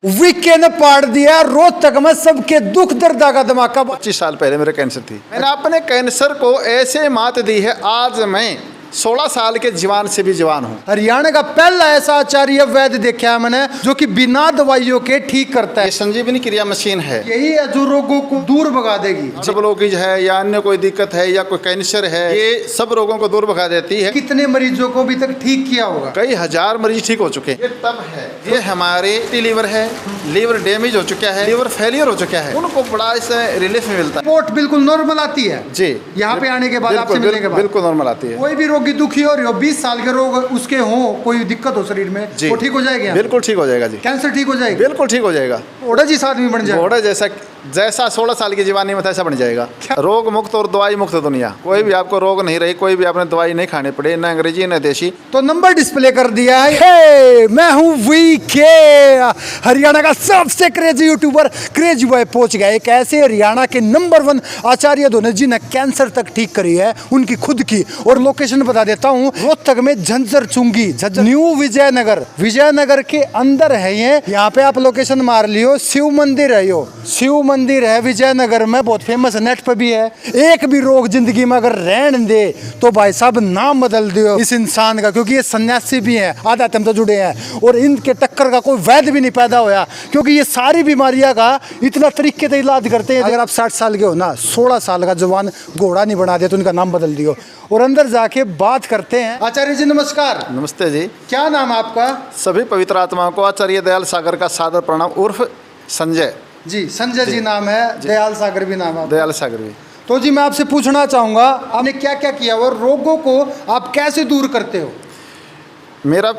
Weekend पाड़ दिया रोहतक में सबके दुख दर्द का धमाका। 25 साल पहले मेरे कैंसर थी। मैंने अपने कैंसर को ऐसे मात दी है, आज मैं 16 साल के जवान से भी जवान हूँ। हरियाणा का पहला ऐसा आचार्य वैद्य देखा है मैंने जो कि बिना दवाइयों के ठीक करता है। ये संजीवनी क्रिया मशीन है, यही है जो रोगों को दूर भगा देगी। सब ब्लॉकेज है या अन्य कोई दिक्कत है या कोई कैंसर है, ये सब रोगों को दूर भगा देती है। कितने मरीजों को अभी तक ठीक किया होगा? कई हजार मरीज ठीक हो चुके हैं। ये तब है, ये हमारे लीवर है, लीवर डैमेज हो चुका है, लीवर फेलियर हो चुका है, उनको बड़ा इससे रिलीफ मिलता है। रिपोर्ट बिल्कुल नॉर्मल आती है जी, यहाँ पे आने के बाद, आपसे मिलने के बाद बिल्कुल नॉर्मल आती है। कोई भी रोगी दुखी हो रही हो, 20 साल के रोग उसके हो, कोई दिक्कत हो शरीर में, वो ठीक हो जाएगा? बिल्कुल ठीक हो जाएगा जी। कैंसर ठीक हो जाएगा? बिल्कुल ठीक हो जाएगा। घोड़ा जिस आदमी बन जाए, घोड़ा जैसा 16 साल की जवानी में था ऐसा बन जाएगा। रोग मुक्त और दवाई मुक्त दुनिया। कोई भी आपको रोग नहीं रही, कोई भी आपने दवाई नहीं खानी पड़े, न अंग्रेजी न देशी। तो नंबर डिस्प्ले कर दिया है। हे, मैं हूँ वीके, हरियाणा का सबसे क्रेजी यूट्यूबर क्रेजी बॉय पहुंच गया एक ऐसे हरियाणा के नंबर 1 आचार्य दोने जिन्हें कैंसर तक ठीक करी है, उनकी खुद की। और लोकेशन बता देता हूँ, रोहतक में झंझर चुंगी, न्यू विजयनगर के अंदर है ये। यहाँ पे आप लोकेशन मार लियो, शिव मंदिर है, यो शिव मंदिर है विजयनगर में, बहुत फेमस, नेट पे भी है। एक भी रोग जिंदगी में अगर रहने दे तो भाई साहब नाम बदल दियो इस इंसान का, क्योंकि ये सन्यासी भी हैं, आध्यात्म से जुड़े हैं और इनके टक्कर का कोई वैद्य भी नहीं पैदा होया, क्योंकि ये सारी बीमारियां का इतना तरीके से इलाज करते हैं। अगर आप 60 साल के हो ना, 16 साल का जवान घोड़ा नहीं बना दिया तो उनका नाम बदल दियो। और अंदर जाके बात करते हैं। आचार्य जी नमस्कार। नमस्ते जी। क्या नाम है आपका? सभी पवित्र आत्माओं को आचार्य दयाल सागर का सादर प्रणाम। उर्फ संजय जी। संजय जी नाम है, दयाल सागर भी नाम है। दयाल सागर भी। तो जी मैं आपसे पूछना चाहूँगा, आपने क्या क्या किया और रोगों को आप कैसे दूर करते हो? मेरा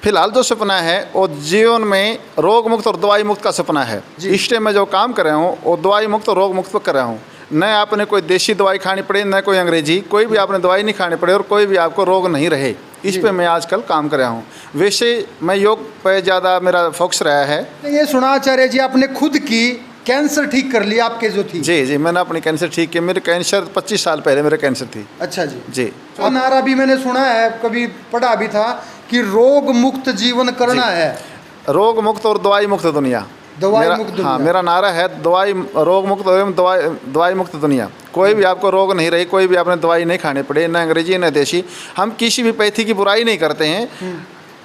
फिलहाल जो सपना है वो जीवन में रोग मुक्त और दवाई मुक्त का सपना है। इस टाइम में जो काम कर रहा हूँ वो दवाई मुक्त और रोग मुक्त कर रहा हूँ। न आपने कोई देशी दवाई खानी पड़े, न कोई अंग्रेजी, कोई भी आपने दवाई नहीं खानी पड़े और कोई भी आपको रोग नहीं रहे। इस पे मैं आजकल काम कर रहा हूँ। वैसे मैं योग पे ज़्यादा मेरा फोकस रहा है। ये सुना आचार्य जी आपने खुद की कैंसर ठीक कर ली आपके जो थी? जी, मैंने अपनी कैंसर ठीक किया। मेरे कैंसर 25 साल पहले मेरे कैंसर थी। अच्छा जी। जी। तो नारा भी मैंने सुना है, कभी पढ़ा भी था कि रोग मुक्त जीवन करना है। रोग मुक्त और दवाई मुक्त दुनिया। दवाई मुक्त दुनिया। हाँ, मेरा नारा है रोग मुक्त एवं दवाई मुक्त दुनिया। कोई भी आपको रोग नहीं रही, कोई भी आपने दवाई नहीं खानी पड़े, न अंग्रेजी न देशी। हम किसी भी पैथी की बुराई नहीं करते हैं।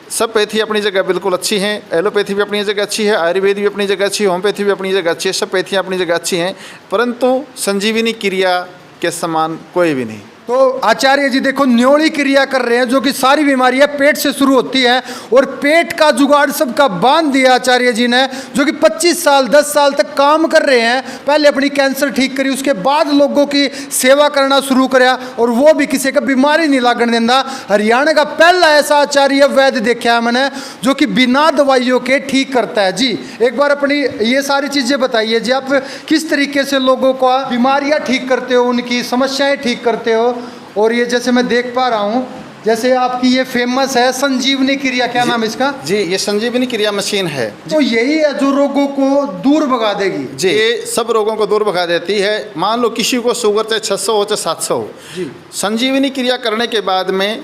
सब पैथी अपनी जगह बिल्कुल अच्छी हैं। एलोपैथी भी अपनी जगह अच्छी है, आयुर्वेद भी अपनी जगह अच्छी है, होम्योपैथी भी अपनी जगह अच्छी है। सब पैथियाँ अपनी जगह अच्छी हैं, परंतु संजीवनी क्रिया के समान कोई भी नहीं। तो आचार्य जी देखो, न्योली क्रिया कर रहे हैं जो कि सारी बीमारियां पेट से शुरू होती हैं और पेट का जुगाड़ सबका बांध दिया आचार्य जी ने, जो कि 25 साल 10 साल तक काम कर रहे हैं। पहले अपनी कैंसर ठीक करी, उसके बाद लोगों की सेवा करना शुरू कराया और वो भी किसी का बीमारी नहीं लागण देता। हरियाणा का पहला ऐसा आचार्य वैद्य देखा है मैंने जो कि बिना दवाइयों के ठीक करता है। जी एक बार अपनी ये सारी चीज़ें बताइए जी, आप किस तरीके से लोगों का बीमारियाँ ठीक करते हो, उनकी समस्याएँ ठीक करते हो। और ये जैसे मैं देख पा रहा हूँ, जैसे आपकी ये फेमस है संजीवनी क्रिया, क्या नाम है इसका? जी, ये संजीवनी क्रिया मशीन है। तो यही है जो रोगों को दूर भगा देगी? जी, ये सब रोगों को दूर भगा देती है। मान लो किसी को शुगर चाहे 600 हो चाहे 700 हो, जी, संजीवनी क्रिया करने के बाद में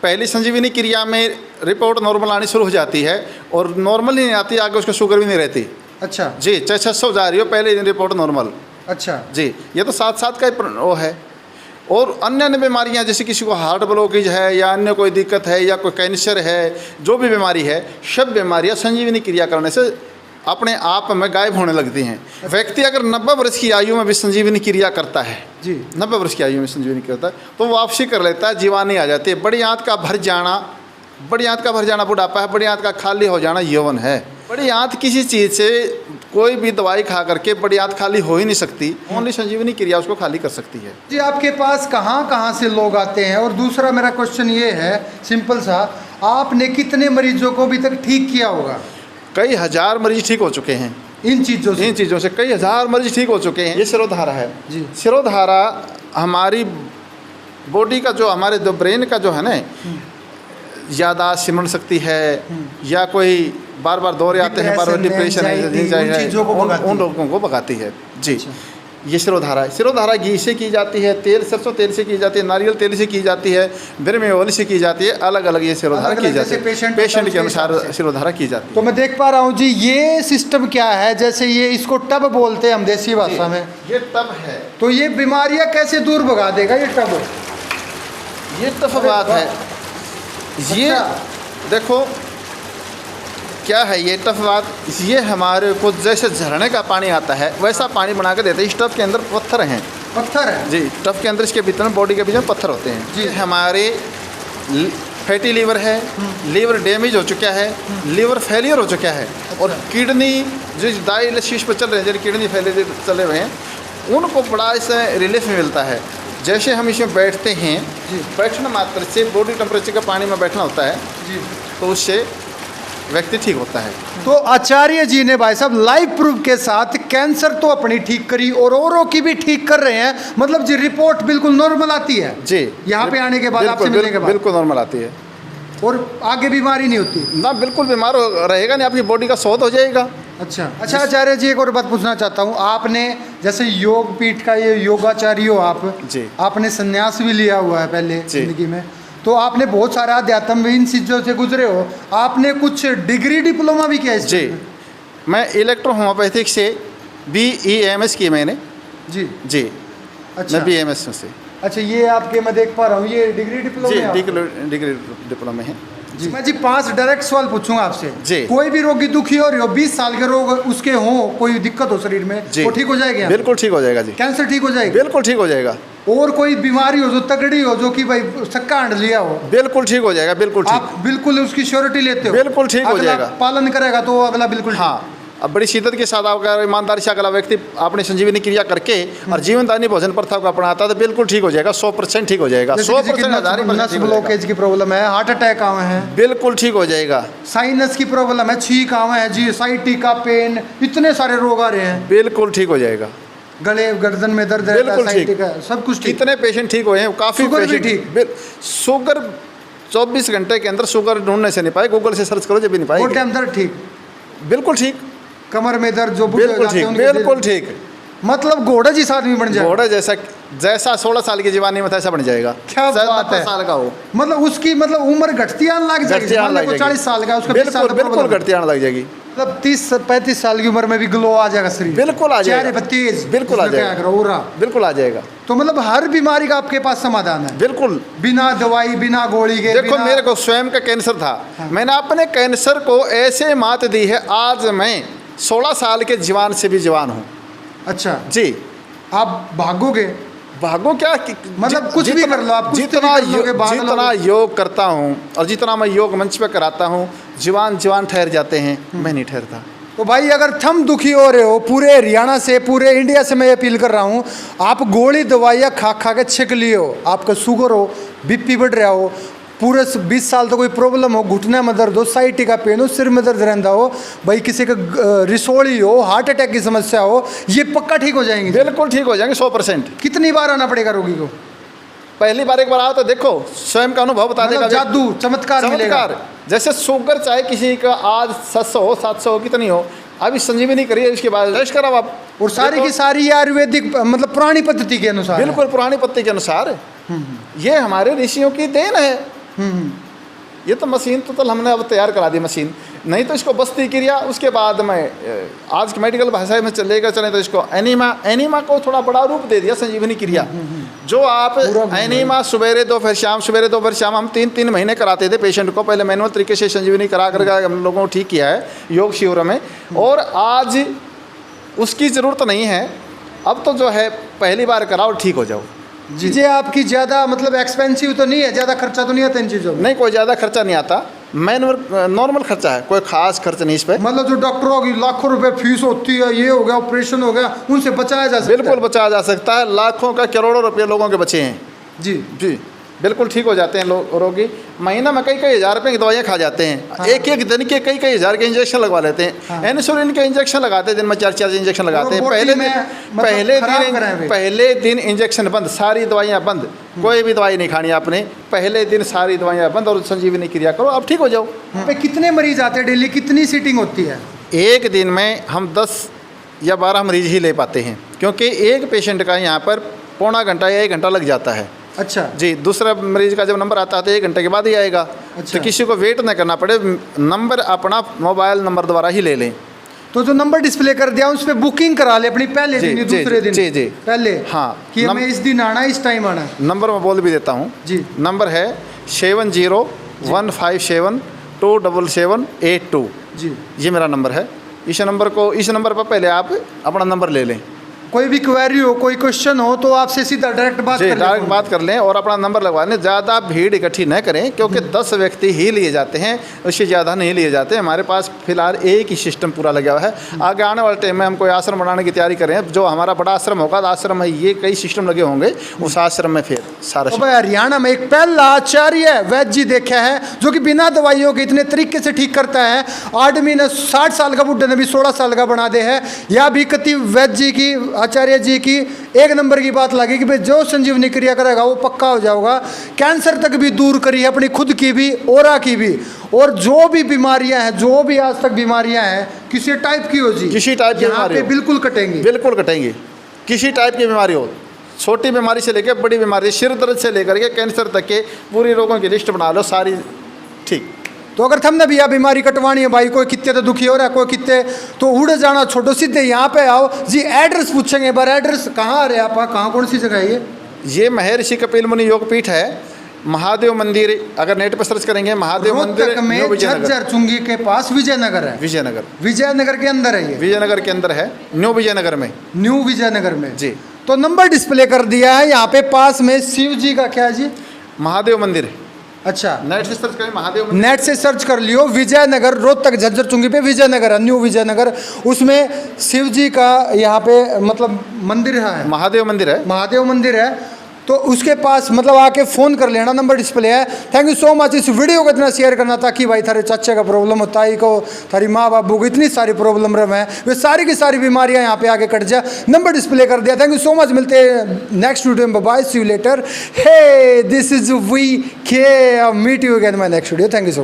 पहली संजीवनी क्रिया में रिपोर्ट नॉर्मल आनी शुरू हो जाती है और नॉर्मल ही नहीं आती, आगे उसको शुगर भी नहीं रहती। अच्छा जी, चाहे 600 जा रही हो, पहले रिपोर्ट नॉर्मल। अच्छा जी, ये तो साथ का ही वो है। और अन्य बीमारियां, जैसे किसी को हार्ट ब्लॉकेज है या अन्य कोई दिक्कत है या कोई कैंसर है, जो भी बीमारी है, सब बीमारियां संजीवनी क्रिया करने से अपने आप में गायब होने लगती हैं। व्यक्ति अगर 90 वर्ष की आयु में भी संजीवनी क्रिया करता है, जी 90 वर्ष की आयु में संजीवनी करता है, तो वापसी कर लेता है, जीवानी आ जाती है। बड़ी आंत का भर जाना बुढ़ापा है, बड़ी आंत का खाली हो जाना यौवन है। बड़ी आंत किसी चीज़ से, कोई भी दवाई खा करके बड़ी आंत खाली हो ही नहीं सकती, ओनली संजीवनी क्रिया उसको खाली कर सकती है। जी आपके पास कहाँ से लोग आते हैं? और दूसरा मेरा क्वेश्चन ये है सिंपल सा, आपने कितने मरीजों को अभी तक ठीक किया होगा? कई हजार मरीज ठीक हो चुके हैं इन चीज़ों से कई हजार मरीज ठीक हो चुके हैं। ये शिरोधारा है जी। शिरोधारा हमारी बॉडी का जो, हमारे जो ब्रेन का जो है ना, यादाश्त, स्मरण शक्ति है, या कोई बार दौरे आते हैं, बार डिप्रेशन है, उन लोगों को भगाती है। जी ये सिरोधारा है। सिरोधारा घी से की जाती है, तेल सरसों तेल से की जाती है, नारियल तेल से की जाती है, बिरमे ऑयल से की जाती है, अलग अलग ये सिरोधारा अलग-अलग की जाती जैसे है। पेशेंट पेशेंट के होता है उसके अनुसार हिसाब से। सिरोधारा की जाती तो है। मैं देख पा रहा हूँ जी, ये सिस्टम क्या है, जैसे ये इसको टब बोलते हैं हम देसी भाषा में, ये टब है, तो ये बीमारियां कैसे दूर भगा देगा ये टब? ये टफ बात है। ये अच्छा। देखो क्या है ये टफ बात, ये हमारे को जैसे झरने का पानी आता है वैसा पानी बना के देते हैं। इस टब के अंदर पत्थर हैं पत्थर है जी, टब के अंदर इसके भीतर बॉडी के बीच में पत्थर होते हैं जी। हमारे फैटी लीवर है, लीवर डैमेज हो चुका है, लीवर फेलियर हो चुका है, और किडनी जो डायलिसिस पर चल रहे हैं, जिनकी किडनी फेलियर चले हुए हैं, उनको बड़ा इससे रिलीफ मिलता है। जैसे हम इसमें बैठते हैं, बैठने मात्र से बॉडी टेम्परेचर का पानी में बैठना होता है जी। तो उससे व्यक्ति ठीक होता है। तो आचार्य जी ने भाई साहब लाइव प्रूफ के साथ कैंसर तो अपनी ठीक करी और औरों की भी ठीक कर रहे हैं, मतलब जी रिपोर्ट बिल्कुल नॉर्मल आती है जी, यहाँ पे आने के बाद, आपसे बिल्कुल मिलने के बाद, बिल्कुल नॉर्मल आती है और आगे बीमारी नहीं होती ना, बिल्कुल बीमार रहेगा नहीं, आपकी बॉडी का शोध हो जाएगा। अच्छा अच्छा। आचार्य जी एक और बात पूछना चाहता हूँ, आपने जैसे योग पीठ का ये योगाचार्य हो आप जी। आपने संन्यास भी लिया हुआ है पहले जी। जिंदगी में, तो आपने बहुत सारा अध्यात्म भी इन चीज़ों से गुजरे हो, आपने कुछ डिग्री डिप्लोमा भी किया इस जी, चीज़ में? मैं इलेक्ट्रो होम्योपैथिक से BEMS की मैंने जी जी, अच्छा मैं BEMS से अच्छा। ये आपके मैं देख पा रहा हूँ ये डिग्री डिप्लोमा जी, है आपका? डिग्री डिप्लोमा है जी। मैं जी 5 डायरेक्ट सवाल पूछूंगा आपसे जी। कोई भी रोगी दुखी हो रही हो, 20 साल के रोग उसके हो, कोई दिक्कत हो शरीर में, जी, वो ठीक हो जाएगी? बिल्कुल ठीक हो जाएगा जी, कैंसर ठीक हो जाएगी? बिल्कुल ठीक हो जाएगा, और कोई बीमारी हो जो तगड़ी हो, जो कि भाई सक्का हंड लिया हो, बिल्कुल ठीक हो जाएगा, बिल्कुल ठीक, आप बिल्कुल उसकी श्योरिटी लेते हो? बिल्कुल ठीक हो अगला जाएगा। पालन करेगा तो अगला बिल्कुल ठीक। हाँ। अब बड़ी शिद्दत के साथ अगर ईमानदारी से अगला व्यक्ति अपने संजीवनी क्रिया करके और जीवनदायी भोजन प्रथा को अपनाता है तो बिल्कुल ठीक हो जाएगा, 100% ठीक हो जाएगा, जैसे किसी की 100% नस ब्लॉकेज की प्रॉब्लम है, हार्ट अटैक आवे हैं, बिल्कुल ठीक हो जाएगा, साइनस की प्रॉब्लम है, छींक आवे है जी, साइटिका पेन, इतने सारे रोग आ रहे हैं, बिल्कुल ठीक हो जाएगा, गले गर्दन में दर्द रहता है, बिल्कुल ठीक, साइटिका, सब कुछ ठीक। कितने पेशेंट ठीक हुए हैं, काफ़ी शुगर भी पेशेंट ठीक? शुगर 24 घंटे के अंदर शुगर ढूंढने से नहीं पाए, गूगल से सर्च करो जब भी नहीं और पाएगी, टाइम दर्द ठीक, बिल्कुल ठीक, कमर में दर्द जो बुढ़े हो बिल्कुल जाते हैं ठीक, उनके बिल्कुल दिल- ठीक, मतलब घोड़ा जिस आदमी बन जाए, घोड़ा जैसा जैसा 16 साल की जवानी में था ऐसा बन जाएगा, क्या चाहे बात 90 है। साल का हो, मतलब उसकी मतलब उम्र घटती आने लग जाएगी, घटती आने मान लो लग कोई जाएगी। 40 साल का, उसका 20 साल बिल्कुल का बिल्कुल problem। घटती आने लग जाएगी, मतलब 30-35 साल की उम्र में भी ग्लो आ जाएगा शरीर, बिल्कुल आ जाएगा, चेहरे पर तेज, बिल्कुल आ जिसमें जाएगा। क्या करो, उरा। बिल्कुल आ जाएगा, तो मतलब हर बीमारी का आपके पास समाधान है, बिल्कुल। बिना दवाई बिना गोली के। देखो मेरे को स्वयं का कैंसर था, मैंने अपने कैंसर को ऐसे मात दी है, आज मैं 16 साल के जवान से भी जवान हूँ अच्छा जी। आप भागोगे, भागो क्या मतलब कुछ भी कर लो आप, कुछ जितना भी कर लोगे, भाग जितना लोगे। योग करता हूँ और जितना मैं योग मंच पे कराता हूँ, जवान जवान ठहर जाते हैं, मैं नहीं ठहरता। तो भाई अगर थम दुखी हो रहे हो, पूरे हरियाणा से पूरे इंडिया से मैं अपील कर रहा हूँ, आप गोली दवाइयाँ खा खा के छिक लिए हो, आपका शुगर हो, बीपी बढ़ रहा हो, पूरे 20 साल तो कोई प्रॉब्लम हो, घुटने में दर्द हो, साइटिका पेन हो, सिर में दर्द रहता हो, भाई किसी का रिसोड़ी हो, हार्ट अटैक की समस्या हो, ये पक्का ठीक हो जाएंगे? बिल्कुल ठीक हो जाएंगे 100%। कितनी बार आना पड़ेगा रोगी को? पहली बार एक बार आओ तो देखो, स्वयं का अनुभव बता देगा, मतलब जादू चमत्कार मिलेगा। चमत्कार। जैसे शुगर चाहे किसी का आज 600 हो 700 हो कितनी हो, अभी संजीवनी करिए, उसके बाद टेस्ट कराओ आप, और सारी की सारी आयुर्वेदिक मतलब पुरानी पद्धति के अनुसार है। बिल्कुल पुरानी पत्ती के अनुसार। ये हमारे ऋषियों की देन है। ये तो मशीन तो हमने अब तैयार करा दी मशीन, नहीं तो इसको बस्ती क्रिया, उसके बाद में आज की मेडिकल भाषा में चलेगा चले तो इसको एनीमा को थोड़ा बड़ा रूप दे दिया संजीवनी क्रिया। जो आप एनीमा सवेरे दोपहर शाम, सवेरे दोपहर शाम हम 3-3 महीने कराते थे पेशेंट को, पहले मैनुअल तरीके से संजीवनी करा कर हम लोगों को ठीक किया है योग शिविर में, और आज उसकी ज़रूरत नहीं है। अब तो जो है पहली बार कराओ ठीक हो जाओ। जी आपकी ज़्यादा मतलब एक्सपेंसिव तो नहीं है, ज़्यादा खर्चा तो नहीं आता इन चीज़ों में? नहीं, कोई ज़्यादा खर्चा नहीं आता, नॉर्मल खर्चा है, कोई खास खर्च नहीं इस पर। मतलब जो डॉक्टरों की लाखों रुपए फीस होती है, ये हो गया ऑपरेशन हो गया, उनसे बचाया जा सकता है? बिल्कुल बचाया जा सकता है, लाखों का करोड़ों रुपये लोगों के बचे हैं जी जी। बिल्कुल ठीक हो जाते हैं लोग, रोगी महीना में कई हज़ार रुपये की दवाइयाँ खा जाते हैं। हाँ। एक दिन के कई हज़ार के इंजेक्शन लगवा लेते हैं। हाँ। इंसुलिन के इंजेक्शन लगाते हैं, दिन में 4 इंजेक्शन लगाते हैं। और पहले बॉडी दिन में मतलब पहले दिन इंजेक्शन बंद, सारी दवाइयाँ बंद, कोई भी दवाई नहीं खानी आपने, पहले दिन सारी दवाइयाँ बंद और संजीवनी क्रिया करो, आप ठीक हो जाओ। पे कितने मरीज आते हैं डेली, कितनी सीटिंग होती है? एक दिन में हम 10 या 12 मरीज ही ले पाते हैं, क्योंकि एक पेशेंट का यहाँ पर पौना घंटा या 1 घंटा लग जाता है। अच्छा जी, दूसरा मरीज का जब नंबर आता है तो 1 घंटे के बाद ही आएगा। अच्छा। तो किसी को वेट न करना पड़े, नंबर अपना मोबाइल नंबर द्वारा ही ले लें। तो जो नंबर डिस्प्ले कर दिया उस पे बुकिंग करा ले अपनी पहले जी, दिन या जी, दूसरे दिन। जी, जी। पहले हाँ, कि हमें इस दिन आना है, इस टाइम आना है। नंबर मैं बोल भी देता हूँ जी। नंबर है 7015727782। जी ये मेरा नंबर है। इस नंबर पर पहले आप अपना नंबर ले लें। कोई भी क्वेरी हो, कोई क्वेश्चन हो तो आपसे सीधा डायरेक्ट बात जी, कर डायरेक्ट लें। बात कर लें और अपना नंबर लगवा लें। ज़्यादा भीड़ इकट्ठी न करें, क्योंकि 10 व्यक्ति ही लिए जाते हैं, उससे ज़्यादा नहीं लिए जाते। हमारे पास फिलहाल एक ही सिस्टम पूरा लगा हुआ है। आगे आने वाले टाइम में हम कोई आश्रम बनाने की तैयारी कर रहे हैं। जो हमारा बड़ा आश्रम होगा, तो आश्रम में ये कई सिस्टम लगे होंगे, उस आश्रम में फिर सारा तो भाई हरियाणा में एक पहला आचार्य वैद्य जी देखा है जो कि बिना दवाइयों के इतने तरीके से ठीक करता है। आदमी ने 60 साल का बुढ़े ने भी 16 साल का बना दे है। या भी कति वैद्य जी की, आचार्य जी की एक नंबर की बात लगी कि भाई जो संजीवनी क्रिया करेगा वो पक्का हो जाएगा। कैंसर तक भी दूर करी है, अपनी खुद की भी, औरा की भी। और जो भी बीमारियां हैं, जो भी आज तक बीमारियां हैं, किसी टाइप की हो जी, किसी टाइप की यहाँ बीमारी पे हो, बिल्कुल कटेंगे। बिल्कुल कटेंगे। किसी टाइप की बीमारी हो, छोटी बीमारी से लेकर बड़ी बीमारी, सिर दर्द से लेकर के कैंसर तक के पूरी रोगों की लिस्ट बना लो, सारी ठीक। तो अगर थमने भी यह बीमारी कटवानी है भाई, कोई कितने तो दुखी हो रहा है, कोई कितने तो उड़ जाना छोटो, सीधे यहाँ पे आओ जी। एड्रेस पूछेंगे बार, एड्रेस कहाँ आ रहे हैं आप, कहाँ कौन सी जगह है ये महर्षि कपिल मुनि योगपीठ है। महादेव मंदिर, अगर नेट पर सर्च करेंगे महादेव मंदिर रोहतक में न्यू विजयनगर, झज्जर चुंगी के पास विजयनगर है। विजयनगर, विजयनगर के अंदर है ये, विजयनगर के अंदर है, न्यू विजयनगर में। न्यू विजयनगर में जी। तो नंबर डिस्प्ले कर दिया है यहाँ पे। पास में शिव जी का क्या है जी, महादेव मंदिर। अच्छा नेट से सर्च करें महादेव मंदिर। नेट से सर्च कर लियो, विजयनगर, रोहतक झज्जर चुंगी पे विजयनगर है, न्यू विजयनगर। उसमें शिव जी का यहाँ पे मतलब मंदिर है, महादेव मंदिर है। महादेव मंदिर है। तो उसके पास मतलब आके फ़ोन कर लेना, नंबर डिस्प्ले है। Thank you so much. इस वीडियो को इतना शेयर करना ताकि भाई थारे चाचे का प्रॉब्लम हो, ताई को, थारी माँ बाबू को इतनी सारी प्रॉब्लम है, वे सारी की सारी बीमारियां यहाँ पे आके कट जाए। नंबर डिस्प्ले कर दिया। Thank you so much. मिलते हैं नेक्स्ट वीडियो में। Bye, see you later. Hey, this is V K, meet you again my next video. Thank you so much.